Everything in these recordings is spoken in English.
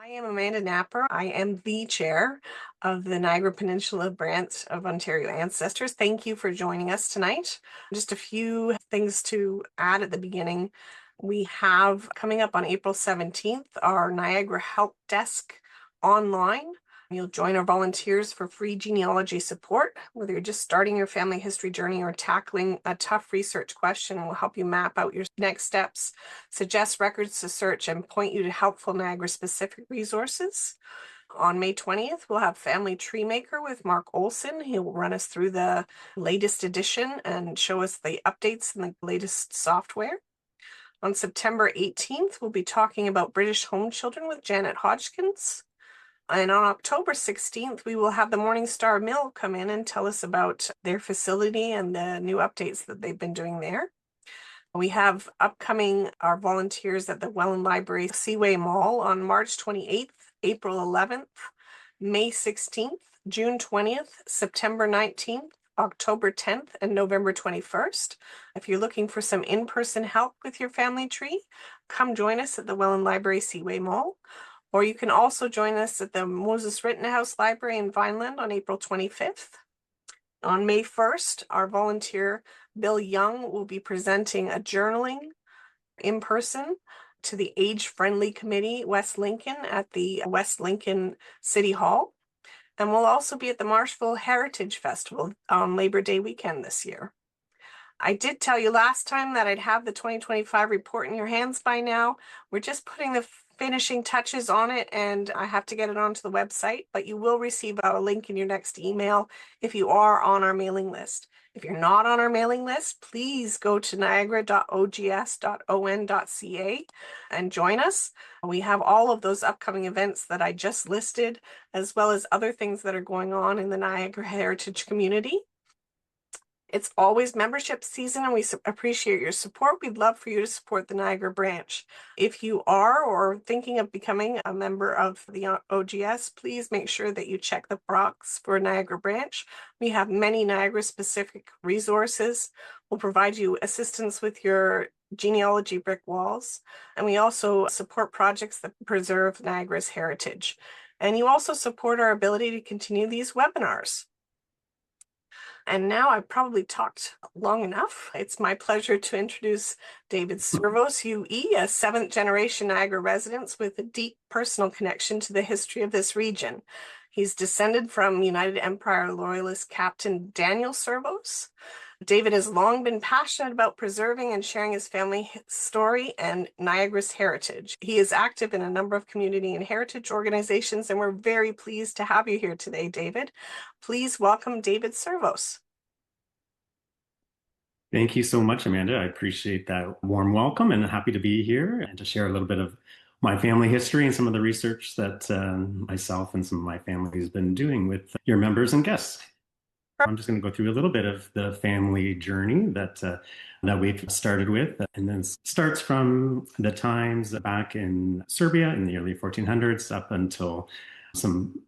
I am Amanda Napper. I am the chair of the Niagara Peninsula branch of Ontario Ancestors. Thank you for joining us tonight. Just a few things to add at the beginning. We have coming up on April 17th our Niagara Help Desk online. You'll join our volunteers for free genealogy support, whether you're just starting your family history journey or tackling a tough research question. We'll help you map out your next steps, suggest records to search, and point you to helpful Niagara-specific resources. On May 20th, we'll have Family Tree Maker with Mark Olson. He will run us through the latest edition and show us the updates and the latest software. On September 18th, we'll be talking about British home children with Janet Hodgkins. And on October 16th, we will have the Morning Star Mill come in and tell us about their facility and the new updates that they've been doing there. We have upcoming our volunteers at the Welland Library Seaway Mall on March 28th, April 11th, May 16th, June 20th, September 19th, October 10th, and November 21st. If you're looking for some in-person help with your family tree, come join us at the Welland Library Seaway Mall. Or you can also join us at the Moses Rittenhouse Library in Vineland on April 25th. On May 1st, our volunteer Bill Young will be presenting a journaling in person to the Age-Friendly Committee West Lincoln at the West Lincoln City Hall. And we'll also be at the Marshville Heritage Festival on Labor Day weekend this year. I did tell you last time that I'd have the 2025 report in your hands by now. We're just putting the finishing touches on it, and I have to get it onto the website, but you will receive a link in your next email if you are on our mailing list. If you're not on our mailing list, please go to niagara.ogs.on.ca and join us. We have all of those upcoming events that I just listed, as well as other things that are going on in the Niagara Heritage community. It's always membership season, and we appreciate your support. We'd love for you to support the Niagara branch. If you are or thinking of becoming a member of the OGS, please make sure that you check the box for Niagara branch. We have many Niagara-specific resources. We'll provide you assistance with your genealogy brick walls, and we also support projects that preserve Niagara's heritage. And you also support our ability to continue these webinars. And now I've probably talked long enough. It's my pleasure to introduce David Servos, UE, a seventh-generation Niagara resident with a deep personal connection to the history of this region. He's descended from United Empire Loyalist Captain Daniel Servos. David has long been passionate about preserving and sharing his family story and Niagara's heritage. He is active in a number of community and heritage organizations, and we're very pleased to have you here today, David. Please welcome David Servos. Thank you so much, Amanda. I appreciate that warm welcome and happy to be here and to share a little bit of my family history and some of the research that myself and some of my family has been doing with your members and guests. I'm just going to go through a little bit of the family journey that we've started with, and then starts from the times back in Serbia in the early 1400s up until some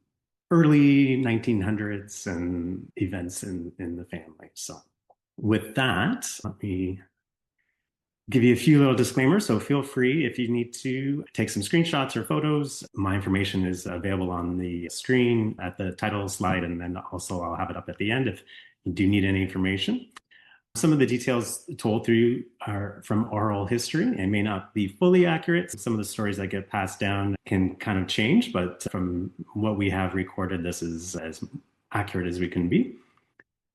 early 1900s and events in the family. So with that, let me give you a few little disclaimers. So feel free if you need to take some screenshots or photos. My information is available on the screen at the title slide, and then also I'll have it up at the end if you do need any information. Some of the details told through are from oral history and may not be fully accurate. Some of the stories that get passed down can kind of change, but from what we have recorded, this is as accurate as we can be.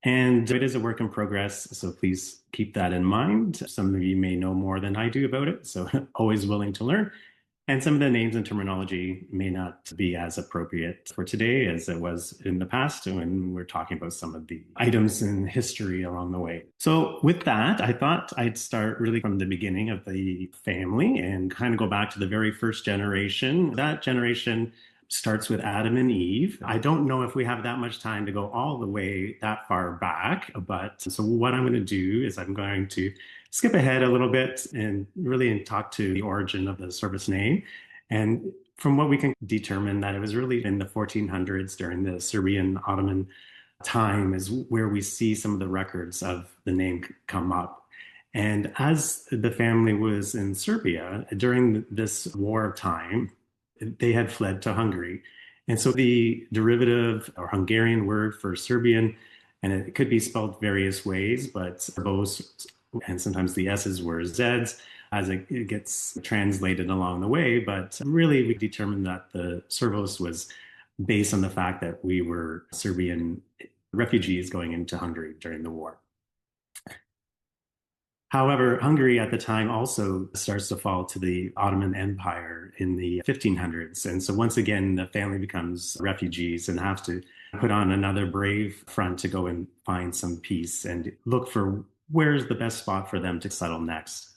And it is a work in progress, so please keep that in mind. Some of you may know more than I do about it, so always willing to learn. And some of the names and terminology may not be as appropriate for today as it was in the past when we're talking about some of the items in history along the way. So with that, I thought I'd start really from the beginning of the family and kind of go back to the very first generation. That generation starts with Adam and Eve. I don't know if we have that much time to go all the way that far back, but so what I'm going to do is I'm going to skip ahead a little bit and really talk to the origin of the Servos name. And from what we can determine that it was really in the 1400s during the Serbian-Ottoman time is where we see some of the records of the name come up. And as the family was in Serbia during this war time, they had fled to Hungary. And so the derivative or Hungarian word for Serbian, and it could be spelled various ways, but Servos, and sometimes the S's were Z's as it gets translated along the way. But really, we determined that the Servos was based on the fact that we were Serbian refugees going into Hungary during the war. However, Hungary at the time also starts to fall to the Ottoman Empire in the 1500s. And so once again, the family becomes refugees and have to put on another brave front to go and find some peace and look for where's the best spot for them to settle next.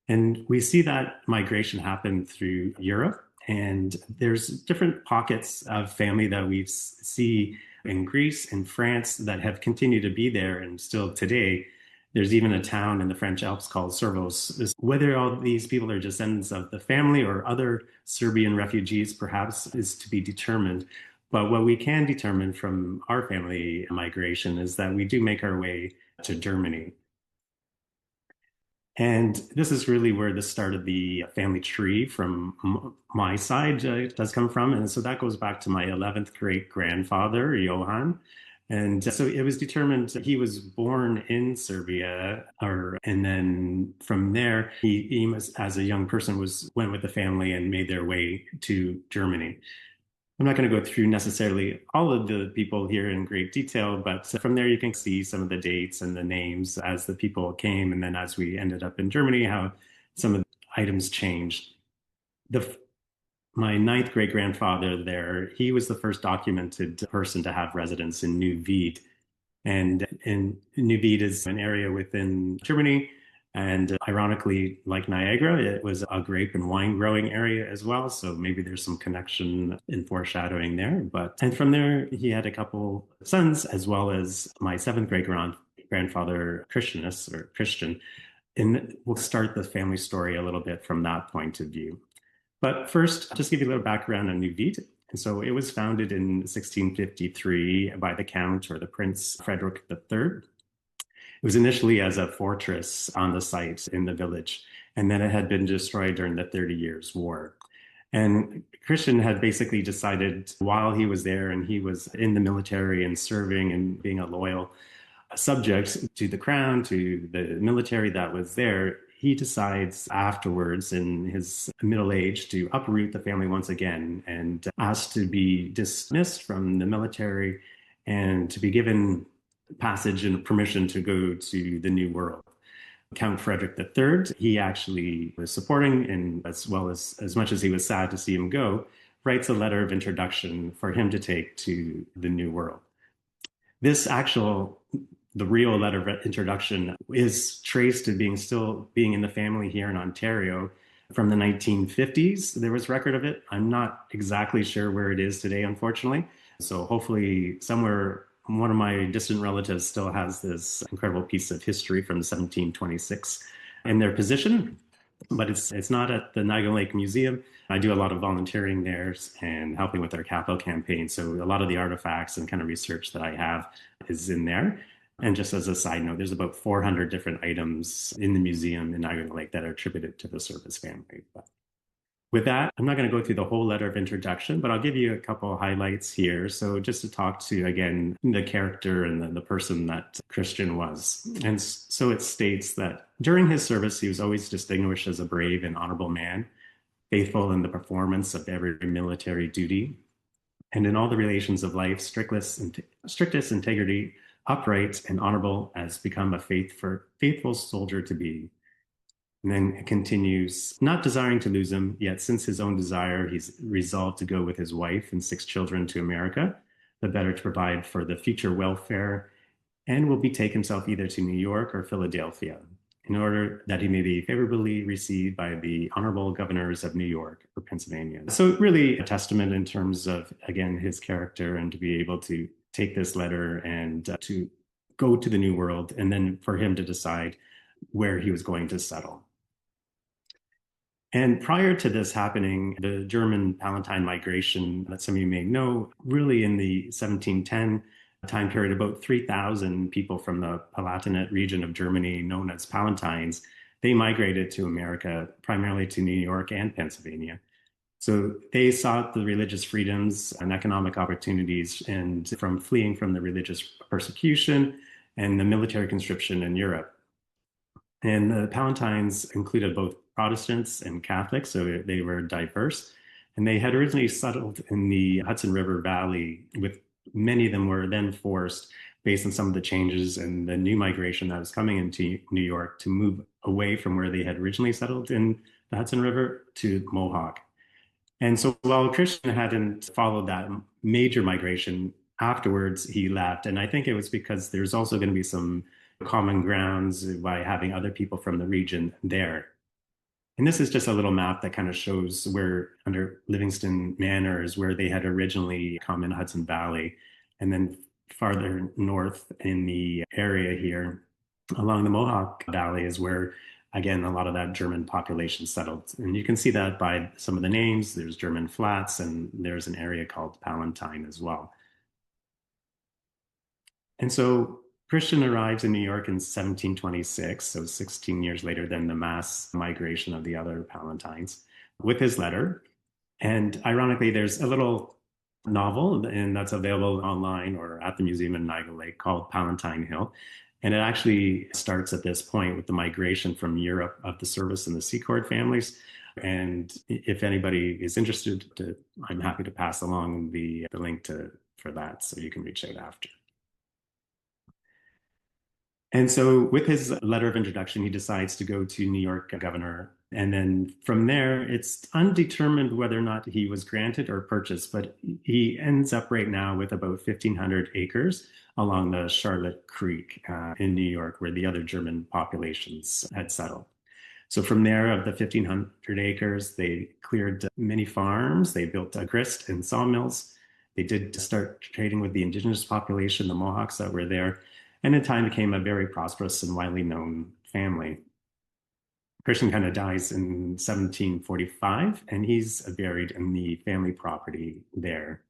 And we see that migration happen through Europe. And there's different pockets of family that we see in Greece and France that have continued to be there. And still today, there's even a town in the French Alps called Servos. Whether all these people are descendants of the family or other Serbian refugees, perhaps, is to be determined. But what we can determine from our family migration is that we do make our way to Germany. And this is really where the start of the family tree from my side does come from. And so that goes back to my 11th great grandfather, Johann. And so it was determined he was born in Serbia, and then from there, he was, as a young person, went with the family and made their way to Germany. I'm not going to go through necessarily all of the people here in great detail, but from there you can see some of the dates and the names as the people came, and then as we ended up in Germany, how some of the items changed. My ninth great grandfather there, he was the first documented person to have residence in New Vied. And New Vied is an area within Germany. And ironically, like Niagara, it was a grape and wine growing area as well. So maybe there's some connection and foreshadowing there. And from there, he had a couple sons, as well as my seventh great grandfather, Christian. And we'll start the family story a little bit from that point of view. But first, just give you a little background on New Vied. And so it was founded in 1653 by the Count or the Prince Frederick III. It was initially as a fortress on the site in the village, and then it had been destroyed during the 30 Years' War. And Christian had basically decided while he was there and he was in the military and serving and being a loyal subject to the crown, to the military that was there, he decides afterwards in his middle age to uproot the family once again and ask to be dismissed from the military and to be given passage and permission to go to the New World. Count Frederick III, he actually was supporting, and as well as much as he was sad to see him go, writes a letter of introduction for him to take to the New World. The real letter of introduction is traced to still being in the family here in Ontario from the 1950s. There was record of it. I'm not exactly sure where it is today, unfortunately. So hopefully somewhere one of my distant relatives still has this incredible piece of history from 1726 in their possession, but it's not at the Niagara-on-the-Lake Museum. I do a lot of volunteering there and helping with their capital campaign. So a lot of the artifacts and kind of research that I have is in there. And just as a side note, there's about 400 different items in the museum in Niagara-on-the-Lake that are attributed to the Servos family. But with that, I'm not going to go through the whole letter of introduction, but I'll give you a couple of highlights here. So just to talk to, again, the character and the person that Christian was. And so it states that during his service, he was always distinguished as a brave and honorable man, faithful in the performance of every military duty, and in all the relations of life, strictest integrity, upright and honorable as become a faithful soldier to be. And then it continues, not desiring to lose him, yet since his own desire, he's resolved to go with his wife and 6 children to America, the better to provide for the future welfare, and will betake himself either to New York or Philadelphia, in order that he may be favorably received by the honorable governors of New York or Pennsylvania. So really a testament in terms of, again, his character and to be able to take this letter and to go to the New World, and then for him to decide where he was going to settle. And prior to this happening, the German Palatine migration that some of you may know, really in the 1710 time period, about 3,000 people from the Palatinate region of Germany, known as Palatines, they migrated to America, primarily to New York and Pennsylvania. So they sought the religious freedoms and economic opportunities and from fleeing from the religious persecution and the military conscription in Europe. And the Palatines included both Protestants and Catholics, so they were diverse. And they had originally settled in the Hudson River Valley, with many of them were then forced, based on some of the changes and the new migration that was coming into New York, to move away from where they had originally settled in the Hudson River to Mohawk. And so while Christian hadn't followed that major migration, afterwards he left. And I think it was because there's also going to be some common grounds by having other people from the region there. And this is just a little map that kind of shows where under Livingston Manor is where they had originally come in Hudson Valley. And then farther north in the area here along the Mohawk Valley is where, again, a lot of that German population settled. And you can see that by some of the names. There's German Flats, and there's an area called Palatine as well. And so Christian arrives in New York in 1726, so 16 years later than the mass migration of the other Palatines, with his letter. And ironically, there's a little novel, and that's available online or at the museum in Niagara-on-the-Lake, called Palatine Hill. And it actually starts at this point with the migration from Europe of the Servos and the Secord families. And if anybody is interested, I'm happy to pass along the link for that, so you can reach out after. And so, with his letter of introduction, he decides to go to New York governor. And then from there, it's undetermined whether or not he was granted or purchased, but he ends up right now with about 1,500 acres along the Charlotte Creek in New York, where the other German populations had settled. So from there, of the 1,500 acres, they cleared many farms, they built a grist and sawmills. They did start trading with the indigenous population, the Mohawks that were there, and in time became a very prosperous and widely known family. Christian kind of dies in 1745, and he's buried in the family property there.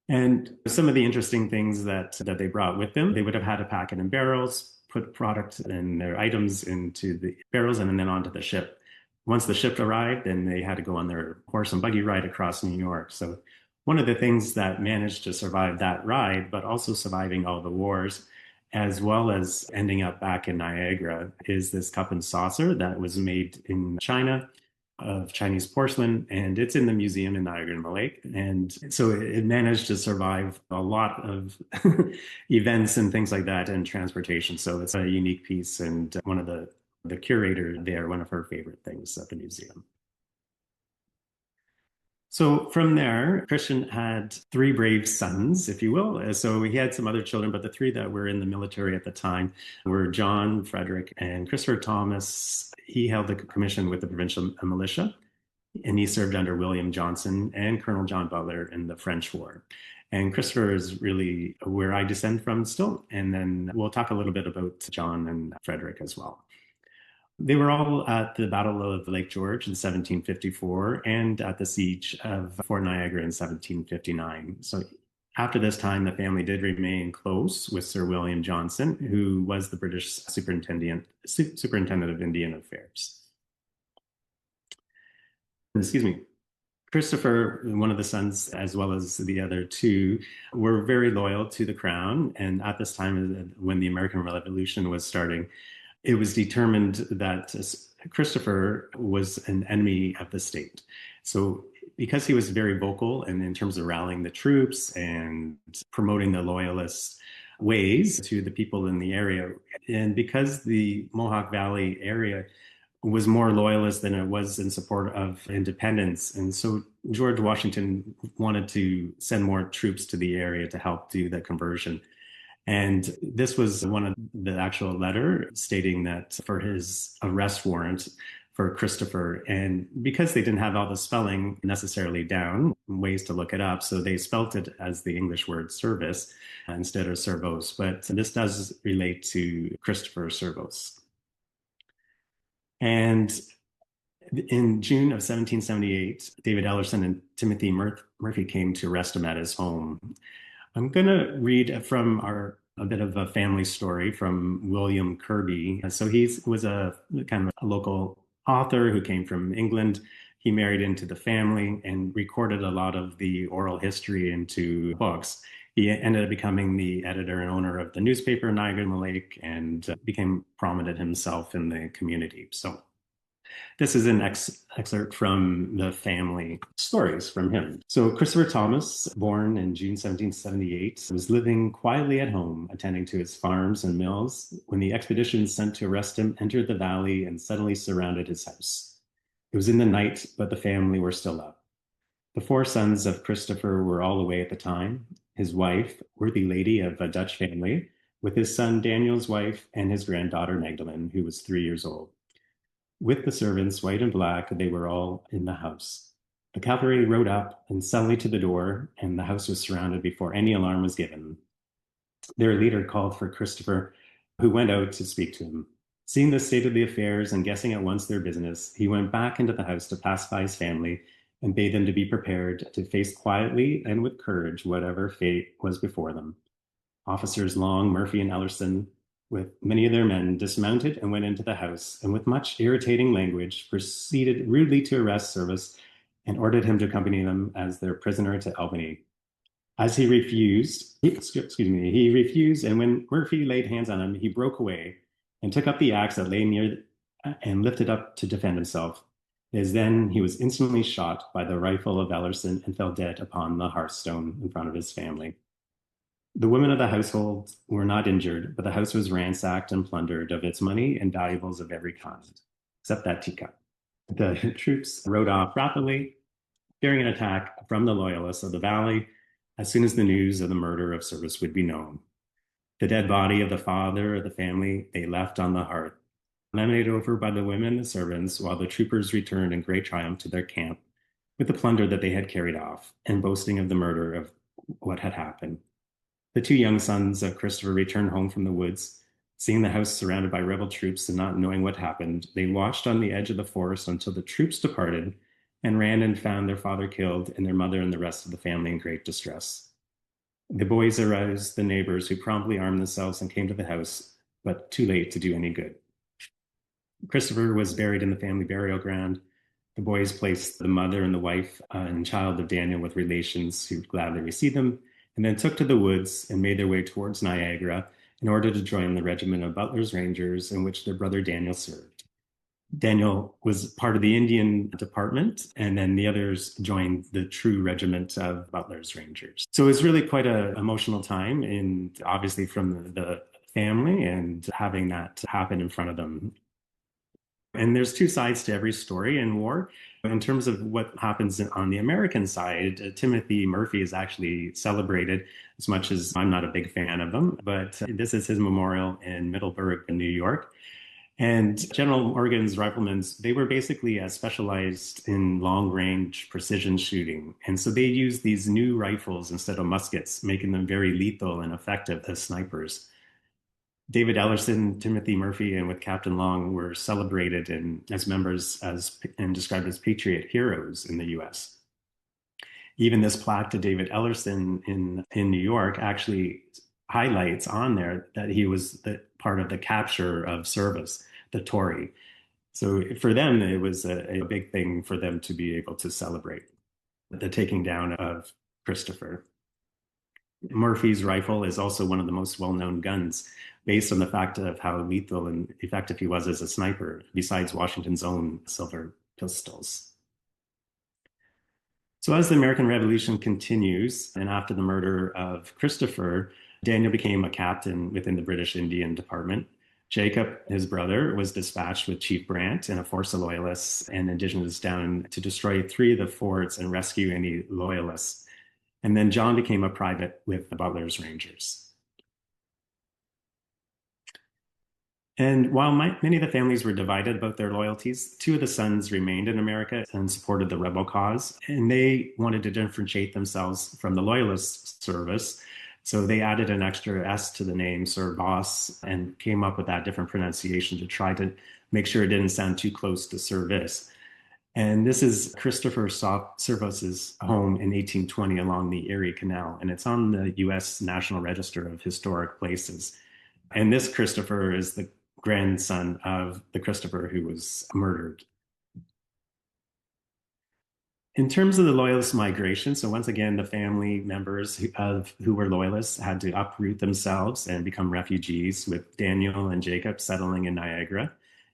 And some of the interesting things that they brought with them, they would have had to pack it in barrels, put product and their items into the barrels, and then onto the ship. Once the ship arrived, then they had to go on their horse and buggy ride across New York. So one of the things that managed to survive that ride, but also surviving all the wars, as well as ending up back in Niagara, is this cup and saucer that was made in China of Chinese porcelain, and it's in the museum in Niagara-on-the-Lake. And so it managed to survive a lot of events and things like that and transportation. So it's a unique piece, and one of the curator there, one of her favorite things at the museum. So from there, Christian had three brave sons, if you will. So he had some other children, but the three that were in the military at the time were John, Frederick, and Christopher Thomas. He held a commission with the provincial militia, and he served under William Johnson and Colonel John Butler in the French War. And Christopher is really where I descend from still. And then we'll talk a little bit about John and Frederick as well. They were all at the Battle of Lake George in 1754 and at the siege of Fort Niagara in 1759. So after this time, the family did remain close with Sir William Johnson, who was the British superintendent of Indian Affairs. Excuse me. Christopher, one of the sons, as well as the other two, were very loyal to the crown. And at this time, when the American Revolution was starting, it was determined that Christopher was an enemy of the state. So because he was very vocal and in terms of rallying the troops and promoting the loyalist ways to the people in the area, and because the Mohawk Valley area was more loyalist than it was in support of independence. And so George Washington wanted to send more troops to the area to help do the conversion. And this was one of the actual letter stating that for his arrest warrant for Christopher. And because they didn't have all the spelling necessarily down, ways to look it up, so they spelt it as the English word service instead of Servos. But this does relate to Christopher Servos. And in June of 1778, David Ellerson and Timothy Murphy came to arrest him at his home. I'm going to read from a bit of a family story from William Kirby. So he was a kind of a local author who came from England. he married into the family and recorded a lot of the oral history into books. He ended up becoming the editor and owner of the newspaper Niagara-on-the-Lake and became prominent himself in the community. So this is an excerpt from the family stories from him. So Christopher Thomas, born in June 1778, was living quietly at home, attending to his farms and mills, when the expedition sent to arrest him entered the valley and suddenly surrounded his house. It was in the night, but the family were still up. The four sons of Christopher were all away at the time. His wife, worthy lady of a Dutch family, with his son Daniel's wife and his granddaughter Magdalene, who was 3 years old. With the servants, white and black, they were all in the house. The cavalry rode up and suddenly to the door, and the house was surrounded before any alarm was given. Their leader called for Christopher, who went out to speak to him. Seeing the state of the affairs and guessing at once their business, he went back into the house to pacify his family and bade them to be prepared to face quietly and with courage whatever fate was before them. Officers Long, Murphy, and Ellerson, with many of their men, dismounted and went into the house, and with much irritating language, proceeded rudely to arrest Servos and ordered him to accompany them as their prisoner to Albany. As he refused, he refused, and when Murphy laid hands on him, he broke away and took up the axe that lay near and lifted up to defend himself. As then he was instantly shot by the rifle of Ellerson and fell dead upon the hearthstone in front of his family. The women of the household were not injured, but the house was ransacked and plundered of its money and valuables of every kind, except that teacup. The troops rode off rapidly, fearing an attack from the loyalists of the valley as soon as the news of the murder of Servos would be known. The dead body of the father of the family they left on the hearth, laminated over by the women and the servants, while the troopers returned in great triumph to their camp with the plunder that they had carried off, and boasting of the murder of what had happened. The two young sons of Christopher returned home from the woods. Seeing the house surrounded by rebel troops and not knowing what happened, they watched on the edge of the forest until the troops departed and ran and found their father killed and their mother and the rest of the family in great distress. The boys aroused the neighbors, who promptly armed themselves and came to the house, but too late to do any good. Christopher was buried in the family burial ground. The boys placed the mother and the wife and child of Daniel with relations who gladly received them, and then took to the woods and made their way towards Niagara in order to join the regiment of Butler's Rangers in which their brother Daniel served. Daniel was part of the Indian department, and then the others joined the true regiment of Butler's Rangers. So it was really quite an emotional time, and obviously from the family and having that happen in front of them. And there's two sides to every story in war. In terms of what happens on the American side, Timothy Murphy is actually celebrated, as much as I'm not a big fan of him, but this is his memorial in Middleburg, New York. And General Morgan's riflemen, they were basically specialized in long-range precision shooting. And so they used these new rifles instead of muskets, making them very lethal and effective as snipers. David Ellerson, Timothy Murphy, and with Captain Long were celebrated as members and described as patriot heroes in the U.S. Even this plaque to David Ellerson in New York actually highlights on there that he was part of the capture of Servos, the Tory. So for them, it was a big thing for them to be able to celebrate the taking down of Christopher. Murphy's rifle is also one of the most well-known guns, based on the fact of how lethal and effective he was as a sniper, besides Washington's own silver pistols. So as the American Revolution continues, and after the murder of Christopher, Daniel became a captain within the British Indian Department. Jacob, his brother, was dispatched with Chief Brant and a force of loyalists and indigenous down to destroy 3 of the forts and rescue any loyalists. And then John became a private with the Butler's Rangers. And while many of the families were divided about their loyalties, 2 of the sons remained in America and supported the rebel cause. And they wanted to differentiate themselves from the loyalist service. So they added an extra S to the name, Servos, and came up with that different pronunciation to try to make sure it didn't sound too close to service. And this is Christopher Servos's home in 1820 along the Erie Canal, and it's on the U.S. National Register of Historic Places. And this Christopher is the grandson of the Christopher who was murdered. In terms of the loyalist migration, so once again, the family members who were loyalists had to uproot themselves and become refugees, with Daniel and Jacob settling in Niagara.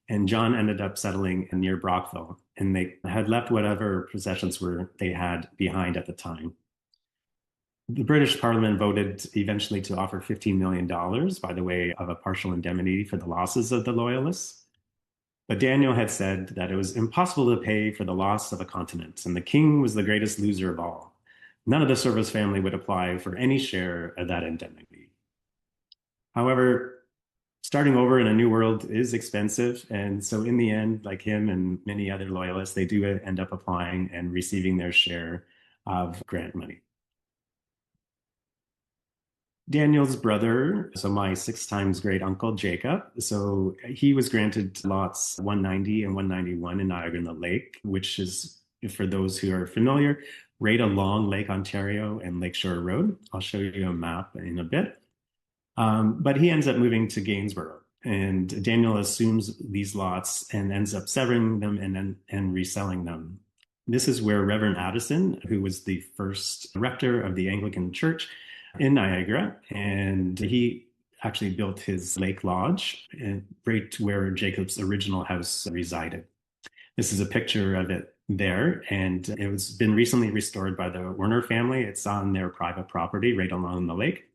And John ended up settling near Brockville, and they had left whatever possessions were they had behind at the time. The British Parliament voted eventually to offer $15 million by the way of a partial indemnity for the losses of the loyalists. But Daniel had said that it was impossible to pay for the loss of a continent, and the king was the greatest loser of all. None of the Servos family would apply for any share of that indemnity. However, starting over in a new world is expensive, and so in the end, like him and many other loyalists, they do end up applying and receiving their share of grant money. Daniel's brother, so my six times great uncle Jacob, so he was granted lots 190 and 191 in Niagara-on-the-Lake, which is, for those who are familiar, right along Lake Ontario and Lakeshore Road. I'll show you a map in a bit. But he ends up moving to Gainsborough, and Daniel assumes these lots and ends up severing them and reselling them. This is where Reverend Addison, who was the first rector of the Anglican Church in Niagara, and he actually built his lake lodge right where Jacob's original house resided. This is a picture of it there, and it was been recently restored by the Werner family. It's on their private property right along the lake.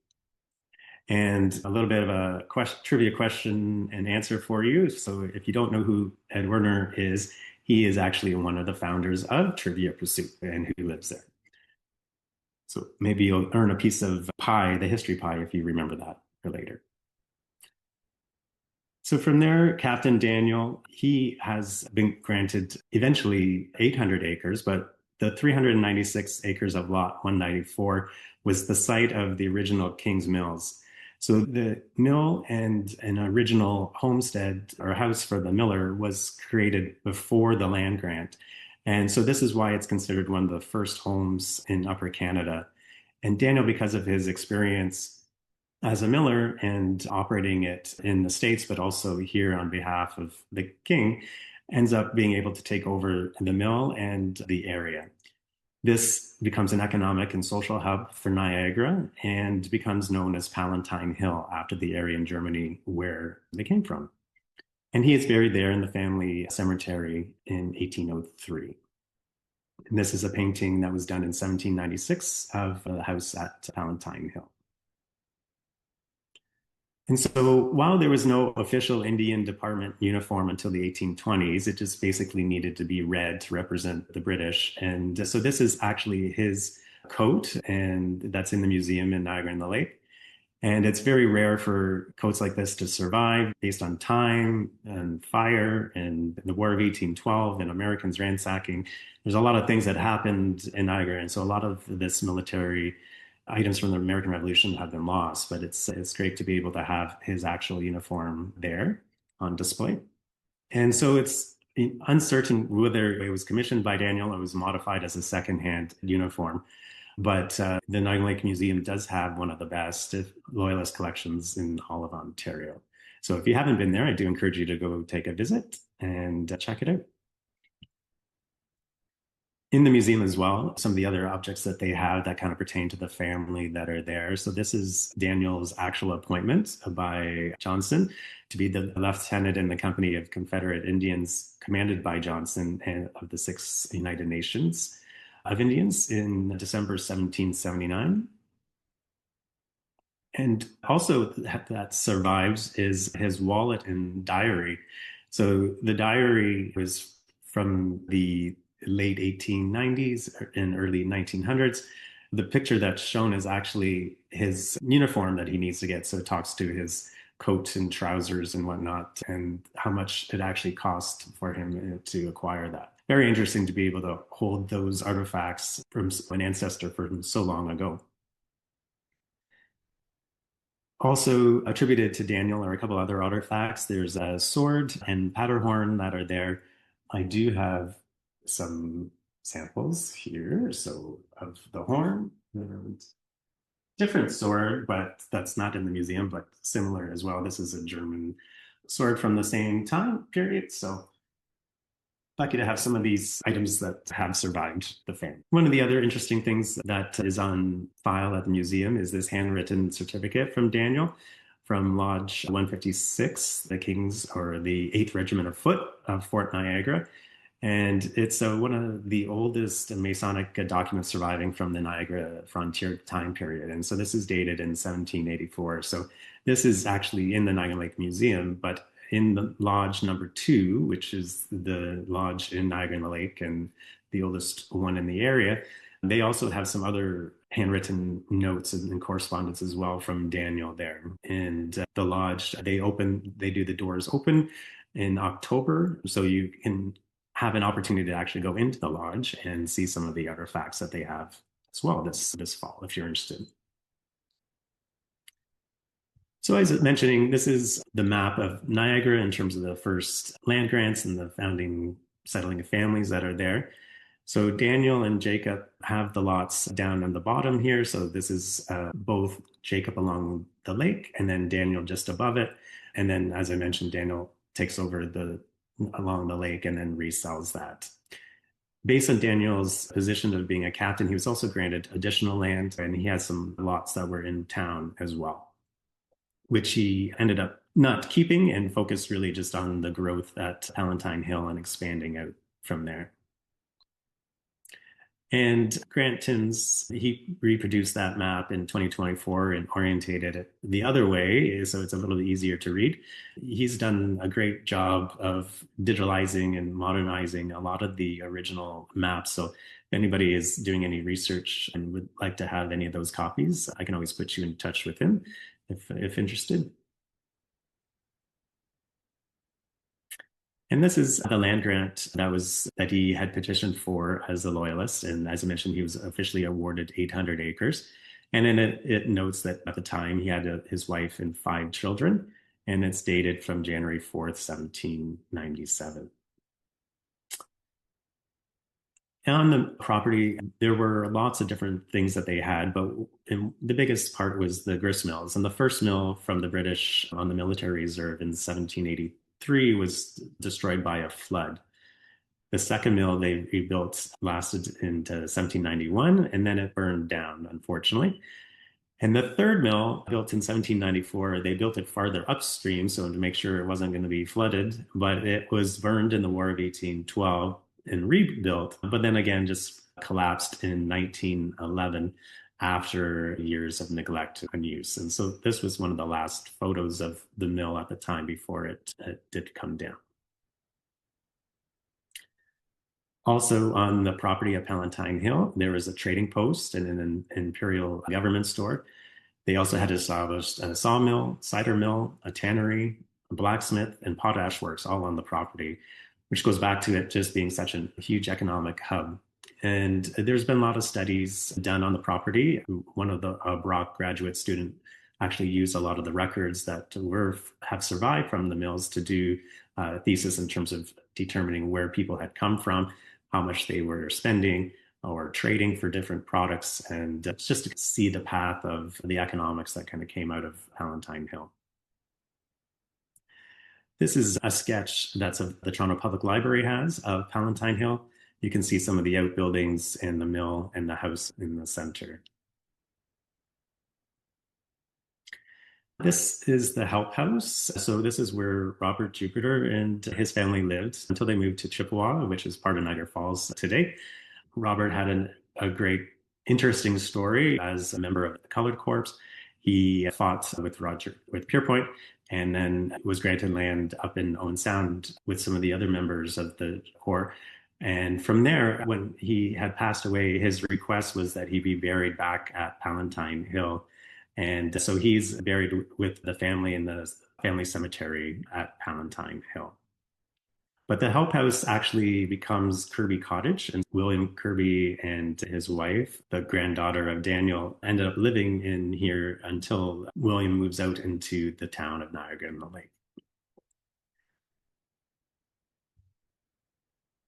And a little bit of a trivia question and answer for you. So if you don't know who Ed Werner is, he is actually one of the founders of Trivia Pursuit and who lives there. So maybe you'll earn a piece of pie, the history pie, if you remember that for later. So from there, Captain Daniel, he has been granted eventually 800 acres, but the 396 acres of lot 194 was the site of the original King's Mills. So the mill and an original homestead or house for the miller was created before the land grant. And so this is why it's considered one of the first homes in Upper Canada. And Daniel, because of his experience as a miller and operating it in the States, but also here on behalf of the king, ends up being able to take over the mill and the area. This becomes an economic and social hub for Niagara and becomes known as Palatine Hill after the area in Germany where they came from. And he is buried there in the family cemetery in 1803. And this is a painting that was done in 1796 of the house at Palatine Hill. And so while there was no official Indian Department uniform until the 1820s, it just basically needed to be red to represent the British. And so this is actually his coat, and that's in the museum in Niagara-on-the-Lake. And it's very rare for coats like this to survive based on time and fire and the War of 1812 and Americans ransacking. There's a lot of things that happened in Niagara. And so a lot of this military items from the American Revolution have been lost, but it's great to be able to have his actual uniform there on display. And so it's uncertain whether it was commissioned by Daniel or was modified as a secondhand uniform. But the Niagara Lake Museum does have one of the best Loyalist collections in all of Ontario. So if you haven't been there, I do encourage you to go take a visit and check it out. In the museum as well, some of the other objects that they have that kind of pertain to the family that are there. So this is Daniel's actual appointment by Johnson to be the lieutenant in the company of Confederate Indians commanded by Johnson and of the Six United Nations of Indians in December 1779. And also that survives is his wallet and diary. So the diary was from the late 1890s and early 1900s. The picture that's shown is actually his uniform that he needs to get. So it talks to his coat and trousers and whatnot, and how much it actually cost for him to acquire that. Very interesting to be able to hold those artifacts from an ancestor from so long ago. Also attributed to Daniel are a couple other artifacts. There's a sword and powder-horn that are there. I do have some samples here. So of the horn, and different sword, but that's not in the museum, but similar as well. This is a German sword from the same time period. So lucky to have some of these items that have survived the famine. One of the other interesting things that is on file at the museum is this handwritten certificate from Daniel from Lodge 156, the King's or the 8th Regiment of Foot of Fort Niagara. And it's one of the oldest Masonic documents surviving from the Niagara frontier time period. And so this is dated in 1784. So this is actually in the Niagara Lake Museum, but in the lodge number 2, which is the lodge in Niagara-on-the-Lake and the oldest one in the area, they also have some other handwritten notes and correspondence as well from Daniel there. And the lodge, they do the doors open in October, so you can have an opportunity to actually go into the lodge and see some of the artifacts that they have as well this fall, if you're interested. So as I was mentioning, this is the map of Niagara in terms of the first land grants and the founding settling of families that are there. So Daniel and Jacob have the lots down on the bottom here. So this is both Jacob along the lake and then Daniel just above it. And then, as I mentioned, Daniel takes over along the lake and then resells that. Based on Daniel's position of being a captain, he was also granted additional land, and he has some lots that were in town as well, which he ended up not keeping and focused really just on the growth at Palatine Hill and expanding out from there. And Grant Timms, he reproduced that map in 2024 and orientated it the other way, so it's a little easier to read. He's done a great job of digitalizing and modernizing a lot of the original maps. So if anybody is doing any research and would like to have any of those copies, I can always put you in touch with him if interested. And this is the land grant that he had petitioned for as a loyalist. And as I mentioned, he was officially awarded 800 acres. And then it notes that at the time he had his wife and 5 children, and it's dated from January 4th, 1797. On the property, there were lots of different things that they had, but the biggest part was the grist mills. And the first mill from the British on the military reserve in 1783 was destroyed by a flood. The second mill they rebuilt lasted into 1791, and then it burned down, unfortunately. And the third mill, built in 1794, they built it farther upstream, so to make sure it wasn't going to be flooded, but it was burned in the War of 1812 and rebuilt, but then again just collapsed in 1911 after years of neglect and use. And so this was one of the last photos of the mill at the time before it did come down. Also on the property of Palatine Hill, there was a trading post and an imperial government store. They also had established a sawmill, cider mill, a tannery, a blacksmith, and potash works all on the property, which goes back to it just being such a huge economic hub. And there's been a lot of studies done on the property. One of the Brock graduate student actually used a lot of the records that have survived from the mills to do a thesis in terms of determining where people had come from, how much they were spending or trading for different products, and just to see the path of the economics that kind of came out of Palatine Hill. This is a sketch that's the Toronto Public Library has of Palatine Hill. You can see some of the outbuildings and the mill and the house in the center. This is the Help House. So this is where Robert Jupiter and his family lived until they moved to Chippewa, which is part of Niagara Falls today. Robert had a great, interesting story as a member of the Colored Corps. He fought with Pierpoint and then was granted land up in Owen Sound with some of the other members of the Corps. And from there, when he had passed away, his request was that he be buried back at Palatine Hill. And so he's buried with the family in the family cemetery at Palatine Hill. But the Help House actually becomes Kirby Cottage, and William Kirby and his wife, the granddaughter of Daniel, ended up living in here until William moves out into the town of Niagara-on-the-Lake.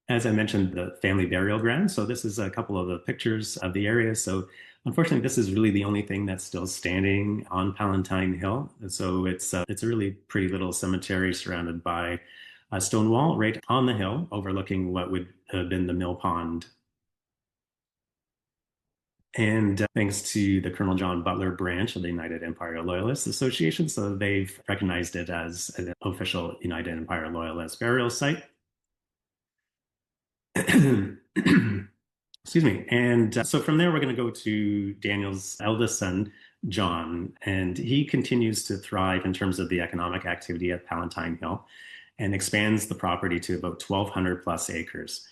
As I mentioned, the family burial ground. So this is a couple of the pictures of the area. So unfortunately, this is really the only thing that's still standing on Palatine Hill. And so it's a really pretty little cemetery surrounded by a stone wall right on the hill overlooking what would have been the mill pond. And thanks to the Colonel John Butler branch of the United Empire Loyalist Association, so they've recognized it as an official United Empire Loyalist burial site. Excuse me. And so from there, we're going to go to Daniel's eldest son, John, and he continues to thrive in terms of the economic activity at Palatine Hill and expands the property to about 1,200 plus acres.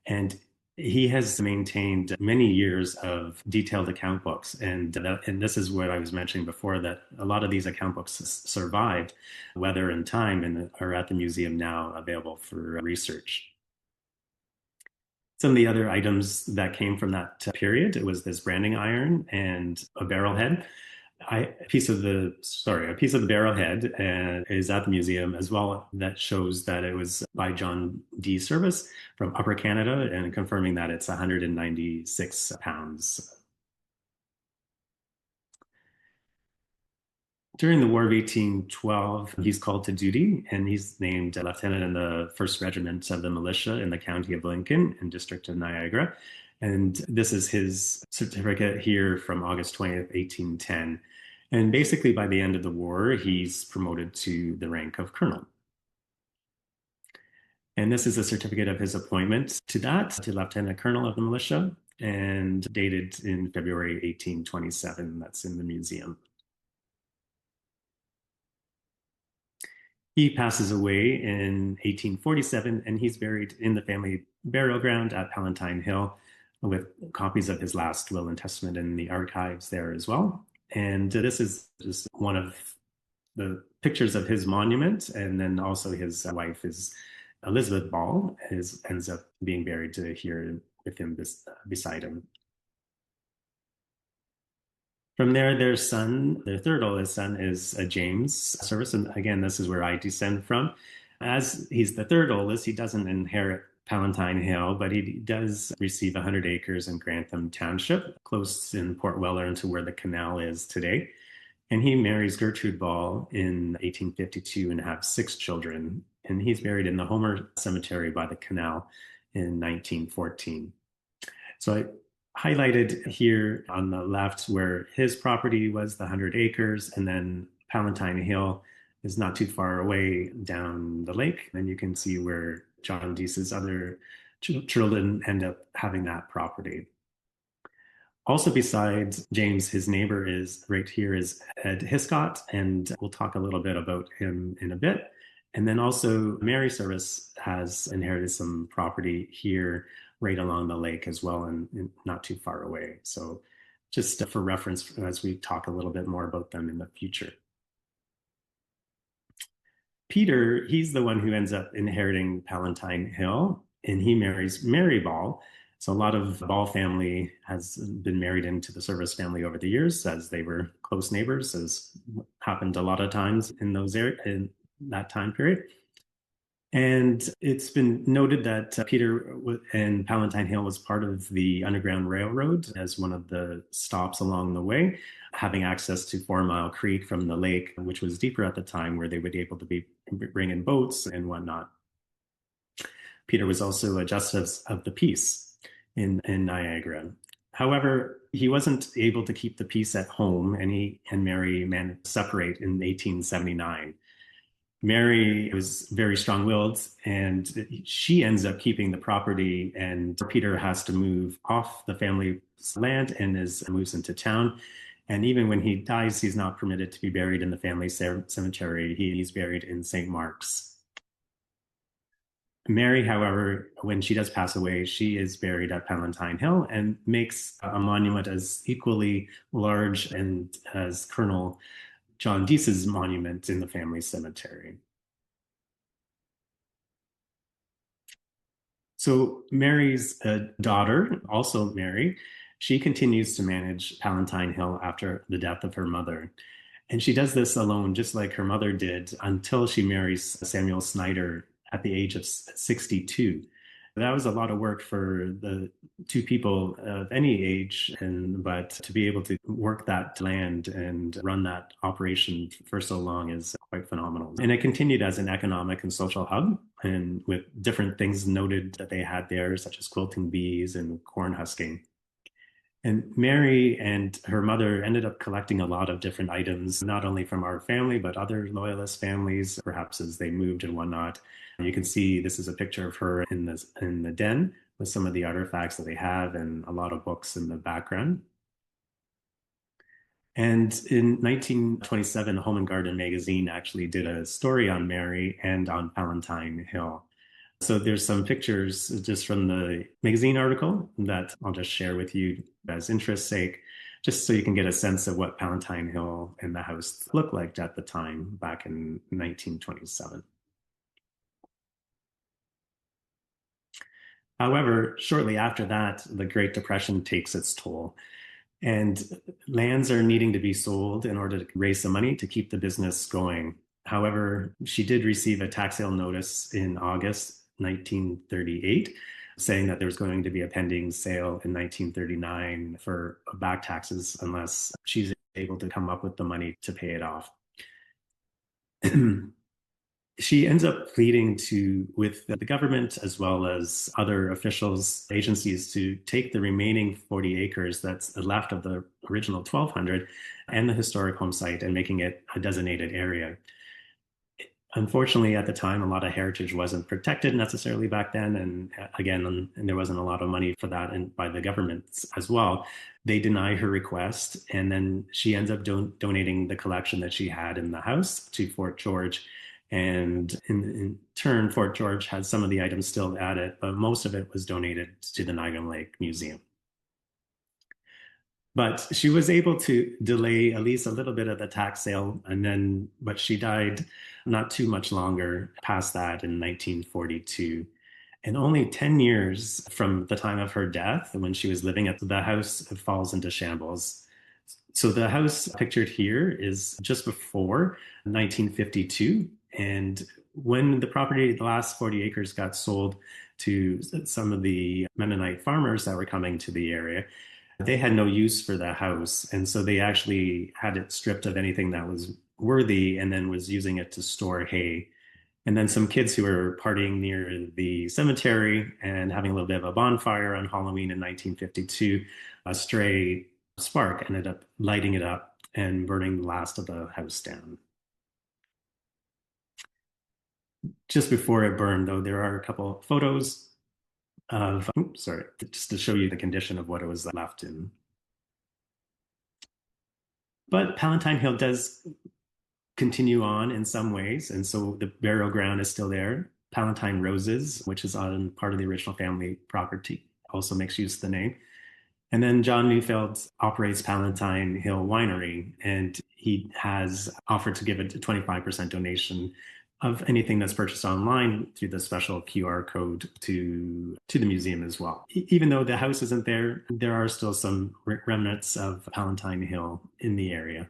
And he has maintained many years of detailed account books. And this is what I was mentioning before, that a lot of these account books survived weather and time and are at the museum now available for research. Some of the other items that came from that period, it was this branding iron and a barrel head. A piece of the barrel head is at the museum as well, that shows that it was by John D. Servos from Upper Canada, and confirming that it's 196 pounds. During the War of 1812, he's called to duty, and he's named a lieutenant in the 1st Regiment of the Militia in the County of Lincoln and District of Niagara. And this is his certificate here from August 20th, 1810. And basically, by the end of the war, he's promoted to the rank of colonel. And this is a certificate of his appointment to Lieutenant Colonel of the Militia, and dated in February 1827. That's in the museum. He passes away in 1847, and he's buried in the family burial ground at Palatine Hill, with copies of his last will and testament in the archives there as well. And this is just one of the pictures of his monument. And then also his wife is Elizabeth Ball, ends up being buried here with him beside him. From there, their son, their third oldest son, is James Servos. And again, this is where I descend from. As he's the third oldest, he doesn't inherit Palatine Hill, but he does receive 100 acres in Grantham Township, close in Port Wellern to where the canal is today. And he marries Gertrude Ball in 1852 and have 6 children. And he's buried in the Homer Cemetery by the canal in 1914. So I highlighted here on the left where his property was, the 100 acres, and then Palatine Hill is not too far away down the lake. And you can see where John Dease's other children end up having that property. Also, besides James, his neighbor is right here is Ed Hiscott, and we'll talk a little bit about him in a bit. And then also Mary Servos has inherited some property here right along the lake as well, and not too far away. So just for reference as we talk a little bit more about them in the future. Peter, he's the one who ends up inheriting Palatine Hill, and he marries Mary Ball. So a lot of Ball family has been married into the Servos family over the years, as they were close neighbors, as happened a lot of times in in that time period. And it's been noted that Peter and Palatine Hill was part of the Underground Railroad as one of the stops along the way, having access to 4 Mile Creek from the lake, which was deeper at the time, where they would be able to bring in boats and whatnot. Peter was also a justice of the peace in Niagara. However, he wasn't able to keep the peace at home, and he and Mary managed to separate in 1879. Mary was very strong-willed, and she ends up keeping the property, and Peter has to move off the family's land and moves into town. And even when he dies, he's not permitted to be buried in the family cemetery. He's buried in St. Mark's. Mary, however, when she does pass away, she is buried at Palatine Hill and makes a monument as equally large and as Colonel John Dease's monument in the family cemetery. So Mary's daughter, also Mary, she continues to manage Palatine Hill after the death of her mother. And she does this alone, just like her mother did, until she marries Samuel Snyder at the age of 62. That was a lot of work for the two people of any age, but to be able to work that land and run that operation for so long is quite phenomenal. And it continued as an economic and social hub, and with different things noted that they had there, such as quilting bees and corn husking. And Mary and her mother ended up collecting a lot of different items, not only from our family, but other loyalist families, perhaps as they moved and whatnot. You can see this is a picture of her in the den with some of the artifacts that they have and a lot of books in the background. And in 1927, Home and Garden magazine actually did a story on Mary and on Palatine Hill. So there's some pictures just from the magazine article that I'll just share with you as interest's sake, just so you can get a sense of what Palatine Hill and the house looked like at the time back in 1927. However, shortly after that, the Great Depression takes its toll, and lands are needing to be sold in order to raise some money to keep the business going. However, she did receive a tax sale notice in August 1938 saying that there was going to be a pending sale in 1939 for back taxes unless she's able to come up with the money to pay it off. She ends up pleading with the government as well as other officials, agencies to take the remaining 40 acres that's left of the original 1,200 and the historic home site and making it a designated area. Unfortunately, at the time, a lot of heritage wasn't protected necessarily back then. And again, and there wasn't a lot of money for that and by the government as well. They deny her request. And then she ends up donating the collection that she had in the house to Fort George. And in turn, Fort George has some of the items still at it, but most of it was donated to the Niagara-on-the-Lake Museum. But she was able to delay at least a little bit of the tax sale, but she died not too much longer past that in 1942. And only 10 years from the time of her death, when she was living at the house, falls into shambles. So the house pictured here is just before 1952. And when the property, the last 40 acres, got sold to some of the Mennonite farmers that were coming to the area, they had no use for the house. And so they actually had it stripped of anything that was worthy and then was using it to store hay. And then some kids who were partying near the cemetery and having a little bit of a bonfire on Halloween in 1952, a stray spark ended up lighting it up and burning the last of the house down. Just before it burned, though, there are a couple photos of, sorry, just to show you the condition of what it was left in. But Palatine Hill does continue on in some ways, and so the burial ground is still there. Palatine Roses, which is on part of the original family property, also makes use of the name. And then John Neufeld operates Palatine Hill Winery, and he has offered to give a 25% donation of anything that's purchased online through the special QR code to the museum as well. Even though the house isn't there, there are still some remnants of Palatine Hill in the area.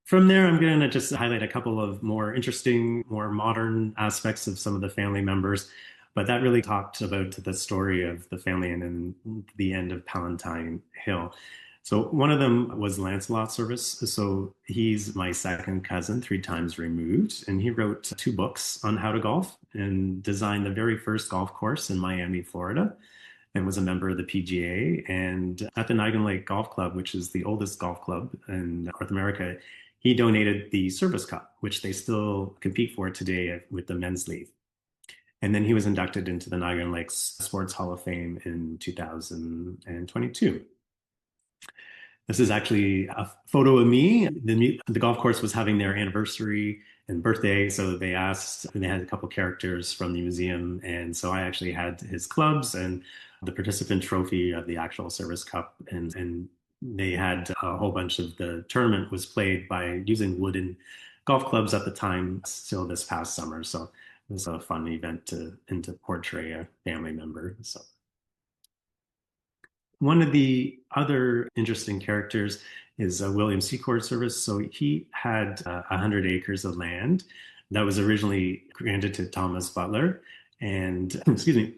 From there, I'm going to just highlight a couple of more interesting, more modern aspects of some of the family members. But that really talked about the story of the family and then the end of Palatine Hill. So one of them was Lancelot Servos. So he's my second cousin, 3 times removed. And he wrote 2 books on how to golf and designed the very first golf course in Miami, Florida, and was a member of the PGA. And at the Niagara-on-the-Lake Golf Club, which is the oldest golf club in North America, he donated the Servos Cup, which they still compete for today with the men's league. And then he was inducted into the Niagara-on-the-Lake Sports Hall of Fame in 2022. This is actually a photo of me. The golf course was having their anniversary and birthday, so they asked, and they had a couple characters from the museum. And so I actually had his clubs and the participant trophy of the actual Servos Cup. And they had a whole bunch of the tournament was played by using wooden golf clubs at the time, still this past summer. So it was a fun event to portray a family member. So one of the other interesting characters is William Secord Servos. So he had 100 acres of land that was originally granted to Thomas Butler and, excuse me,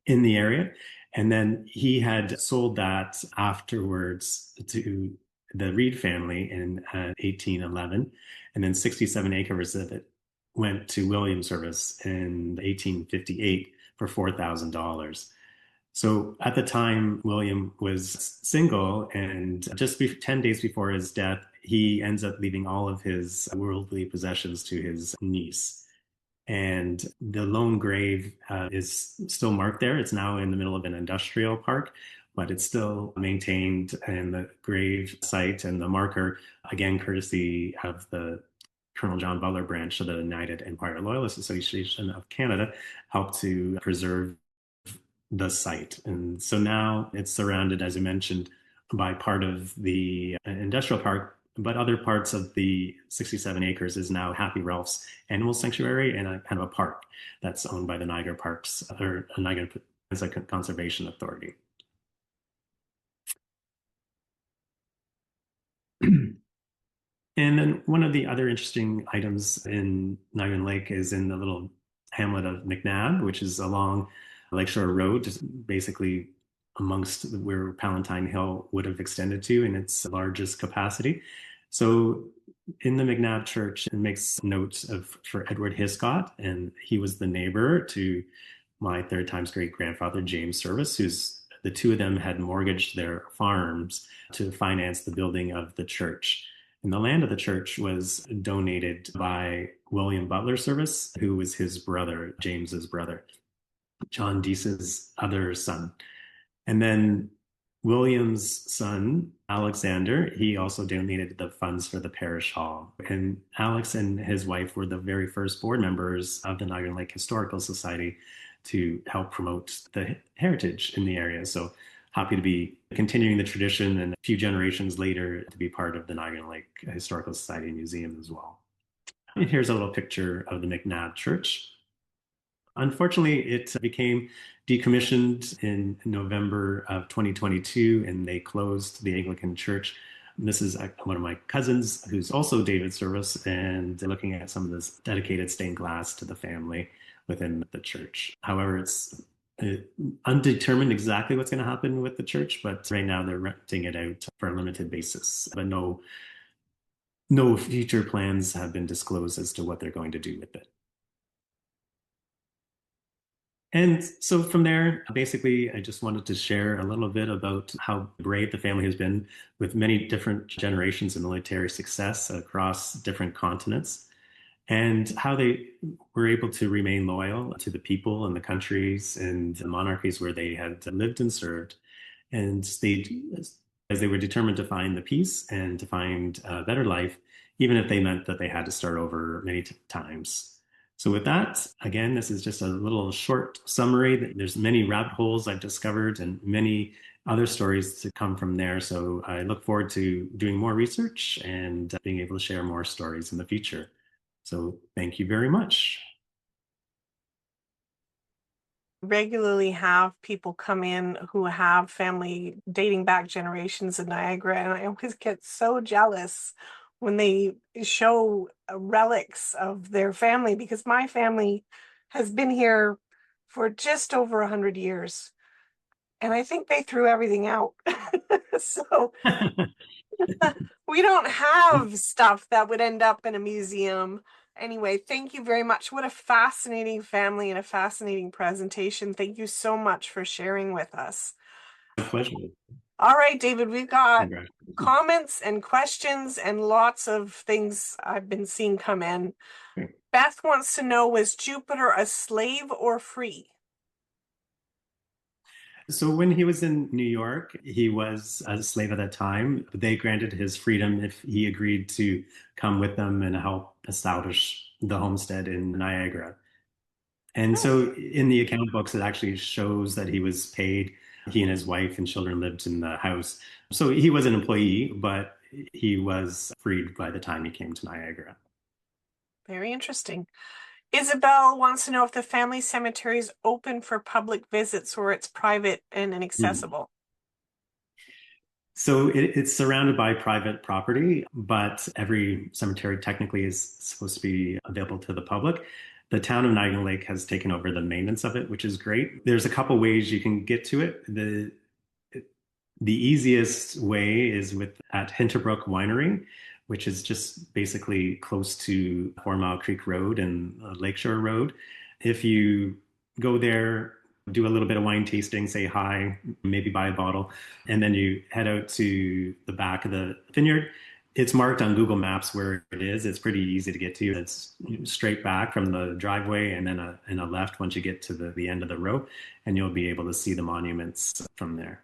in the area. And then he had sold that afterwards to the Reed family in 1811. And then 67 acres of it went to William Service in 1858 for $4,000. So at the time, William was single, and just 10 days before his death, he ends up leaving all of his worldly possessions to his niece. And the lone grave is still marked there. It's now in the middle of an industrial park, but it's still maintained in the grave site and the marker, again, courtesy of the Colonel John Butler branch of the United Empire Loyalist Association of Canada, helped to preserve the site. And so now it's surrounded, as I mentioned, by part of the industrial park, but other parts of the 67 acres is now Happy Ralph's Animal Sanctuary and a kind of a park that's owned by the Niagara Parks or Niagara Conservation Authority. And then one of the other interesting items in Niagara-on-the-Lake is in the little hamlet of McNabb, which is along Lakeshore Road, just basically amongst where Palatine Hill would have extended to in its largest capacity. So in the McNabb Church, it makes note of for Edward Hiscott, and he was the neighbor to my third time's great-grandfather, James Servos, who's the two of them had mortgaged their farms to finance the building of the church. And the land of the church was donated by William Butler Servos, who was his brother, James's brother, John Dease's other son. And then William's son, Alexander, he also donated the funds for the parish hall. And Alex and his wife were the very first board members of the Niagara-on-the-Lake Historical Society to help promote the heritage in the area. So happy to be continuing the tradition and a few generations later to be part of the Niagara-on-the-Lake Historical Society Museum as well. And here's a little picture of the McNabb Church. Unfortunately, it became decommissioned in November of 2022, and they closed the Anglican Church. And this is one of my cousins, who's also David Servos, and looking at some of this dedicated stained glass to the family within the church. However, it's undetermined exactly what's going to happen with the church, but right now they're renting it out for a limited basis. But no future plans have been disclosed as to what they're going to do with it. And so from there, basically, I just wanted to share a little bit about how brave the family has been with many different generations of military success across different continents, and how they were able to remain loyal to the people and the countries and the monarchies where they had lived and served. And as they were determined to find the peace and to find a better life, even if they meant that they had to start over many times. So with that, again, this is just a little short summary. There's many rabbit holes I've discovered and many other stories to come from there. So I look forward to doing more research and being able to share more stories in the future. So thank you very much. Regularly have people come in who have family dating back generations in Niagara, and I always get so jealous when they show relics of their family, because my family has been here for just over 100 years, and I think they threw everything out. So we don't have stuff that would end up in a museum. Anyway, thank you very much. What a fascinating family and a fascinating presentation. Thank you so much for sharing with us. My pleasure. All right, David, we've got comments and questions and lots of things I've been seeing come in. Great. Beth wants to know, was Jupiter a slave or free? So when he was in New York, he was a slave at that time. They granted his freedom if he agreed to come with them and help establish the homestead in Niagara. And so in the account books, it actually shows that he was paid. He and his wife and children lived in the house. So he was an employee, but he was freed by the time he came to Niagara. Very interesting. Isabel wants to know if the family cemetery is open for public visits or it's private and inaccessible. So it's surrounded by private property, but every cemetery technically is supposed to be available to the public. The town of Niagara-on-the-Lake has taken over the maintenance of it, which is great. There's a couple ways you can get to it. The easiest way is with at Hinterbrook Winery, which is just basically close to 4 Mile Creek Road and Lakeshore Road. If you go there, do a little bit of wine tasting, say hi, maybe buy a bottle, and then you head out to the back of the vineyard. It's marked on Google Maps where it is. It's pretty easy to get to. It's straight back from the driveway and then a left once you get to the end of the row, and you'll be able to see the monuments from there.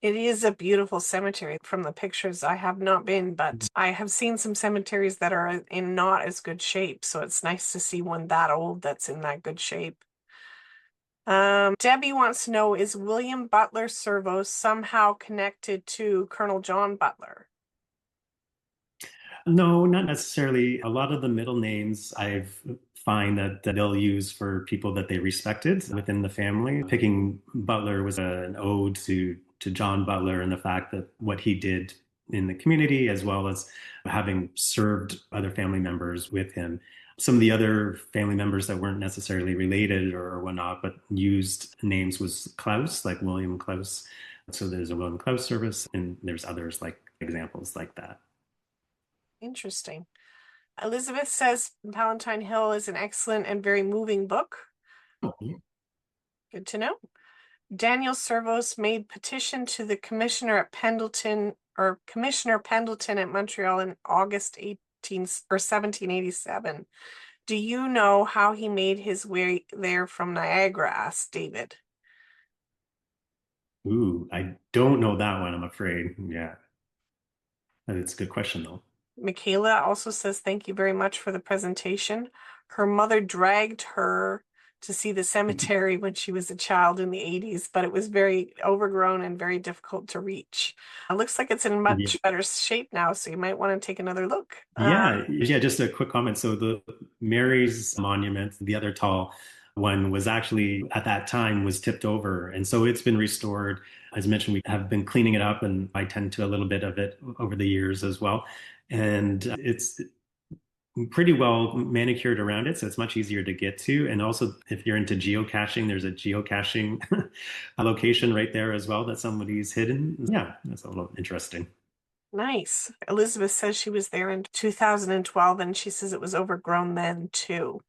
It is a beautiful cemetery from the pictures. I have not been, but I have seen some cemeteries that are in not as good shape. So it's nice to see one that old that's in that good shape. Debbie wants to know, is William Butler Servos somehow connected to Colonel John Butler? No, not necessarily. A lot of the middle names I've find that they'll use for people that they respected within the family. Picking Butler was an ode to John Butler and the fact that what he did in the community, as well as having served other family members with him. Some of the other family members that weren't necessarily related or whatnot, but used names was Klaus, like William Klaus. So there's a William Klaus service, and there's others like examples like that. Interesting. Elizabeth says Palatine Hill is an excellent and very moving book. Good to know. Daniel Servos made petition to the commissioner at Pendleton or Commissioner Pendleton at Montreal in August 1787. Do you know how he made his way there from Niagara? Asked David. Ooh, I don't know that one, I'm afraid. Yeah. That's a good question, though. Michaela also says, thank you very much for the presentation. Her mother dragged her to see the cemetery when she was a child in the 80s, but it was very overgrown and very difficult to reach. It looks like it's in Yeah. much better shape now, so you might want to take another look. Yeah, just a quick comment. So the Mary's monument, the other tall one, was actually at that time was tipped over, and so it's been restored. As mentioned, we have been cleaning it up, and I tend to a little bit of it over the years as well. And it's pretty well manicured around it, so it's much easier to get to. And also, if you're into geocaching, there's a geocaching location right there as well that somebody's hidden. Yeah, that's a little interesting. Nice. Elizabeth says she was there in 2012 and she says it was overgrown then too.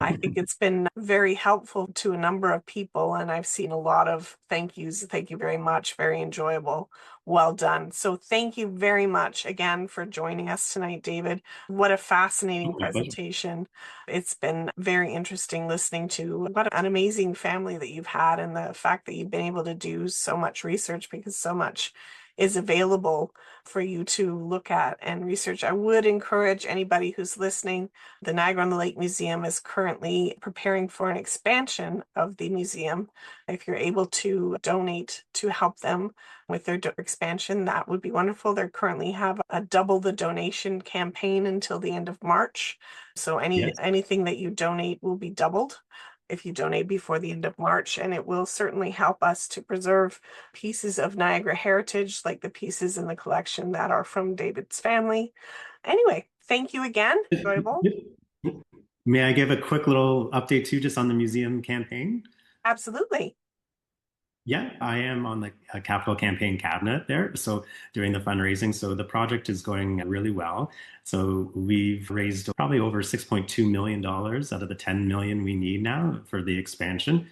I think it's been very helpful to a number of people, and I've seen a lot of thank yous. Thank you very much. Very enjoyable. Well done. So thank you very much again for joining us tonight, David. What a fascinating My pleasure. presentation. It's been very interesting listening to what an amazing family that you've had and the fact that you've been able to do so much research because so much is available for you to look at and research. I would encourage anybody who's listening. The Niagara-on-the-Lake Museum is currently preparing for an expansion of the museum. If you're able to donate to help them with their expansion, that would be wonderful. They currently have a double the donation campaign until the end of March. So Yes. anything that you donate will be doubled if you donate before the end of March, and it will certainly help us to preserve pieces of Niagara heritage, like the pieces in the collection that are from David's family. Anyway, thank you again. Enjoyable. May I give a quick little update too, just on the museum campaign? Absolutely. Yeah, I am on the capital campaign cabinet there. So doing the fundraising. So the project is going really well. So we've raised probably over $6.2 million out of the 10 million we need now for the expansion.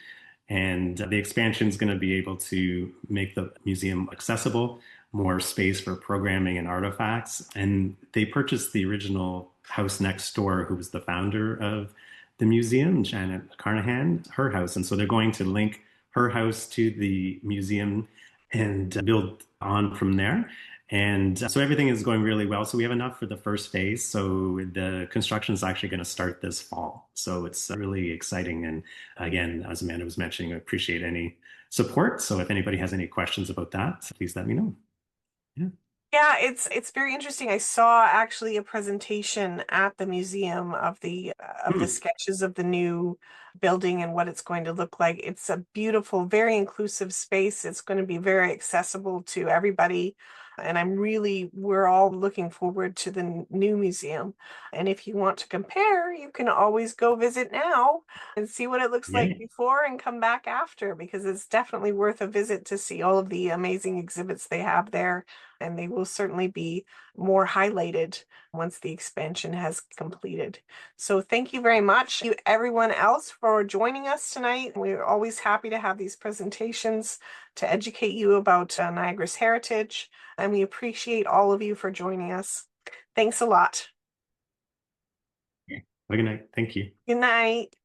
And the expansion is going to be able to make the museum accessible, more space for programming and artifacts. And they purchased the original house next door, who was the founder of the museum, Janet Carnahan, her house. And so they're going to link her house to the museum and build on from there. And so everything is going really well. So we have enough for the first phase. So the construction is actually going to start this fall. So it's really exciting. And again, as Amanda was mentioning, I appreciate any support. So if anybody has any questions about that, please let me know. Yeah. Yeah, it's very interesting. I saw actually a presentation at the museum of the Mm. sketches of the new building and what it's going to look like. It's a beautiful, very inclusive space. It's going to be very accessible to everybody. And we're all looking forward to the new museum. And if you want to compare, you can always go visit now and see what it looks like Yeah. before and come back after, because it's definitely worth a visit to see all of the amazing exhibits they have there. And they will certainly be more highlighted once the expansion has completed. So thank you very much to everyone else for joining us tonight. We're always happy to have these presentations to educate you about Niagara's heritage, and we appreciate all of you for joining us. Thanks a lot. Have a good night. Thank you. Good night.